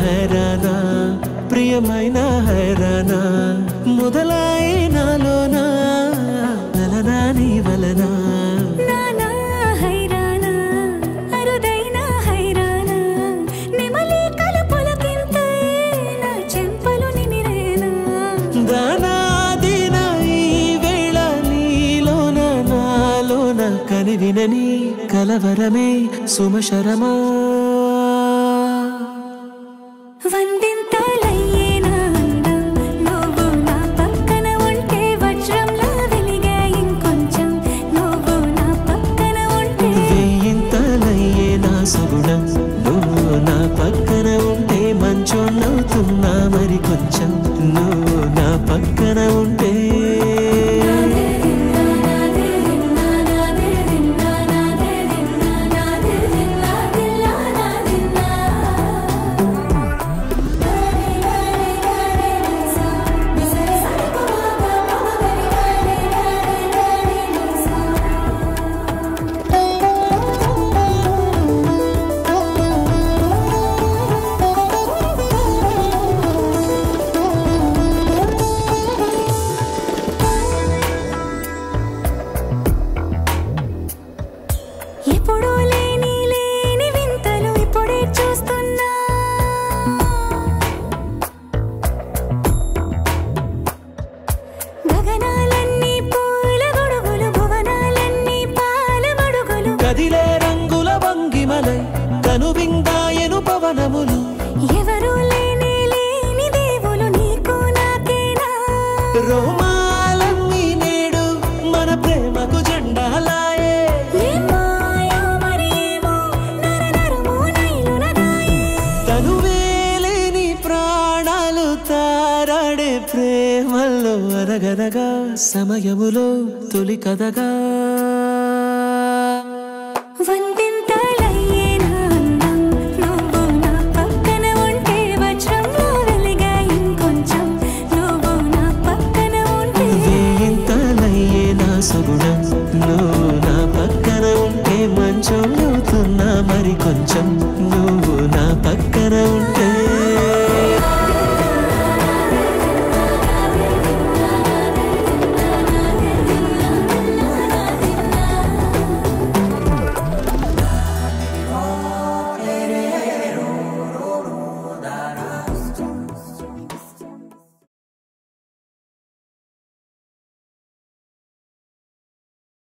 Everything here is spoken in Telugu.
హైరానా ప్రియమైన హైరానా మొదలాయి నాలోనా నలనా నీ వలనా కనివినని కలవరమే సుమశరమా వందింతలయ్యేనా నువ్వు నా పక్కన ఉంటే వజ్రంలా వెలిగే ఇంకొంచెం నువ్వు నా పక్కన ఉంటే వెయ్యింతలయ్యేనా సుగుణం నువ్వు నా పక్కన ఉంటే మంచోళ్ళవుతున్నా మరి కొంచెం నువ్వు నా పక్కన ఉంటే ఎప్పుడూ లేని వింతలు ఇప్పుడే చూస్తున్నా గగనాలన్నీ పూల గొడుగులు భువనాలన్నీ పాల మడుగులు కదిలే రంగుల వంగిమలై కనువిందాయను పవనములు ఎవరూ లేని దేవులు నీకు నాకేనా రోమాలన్నీ నేడు మన ప్రేమకు జెండాలాయే తనువేలేని ప్రాణాలు తారాడే ప్రేమల్లో అరగనగా సమయములో తొలి కథగా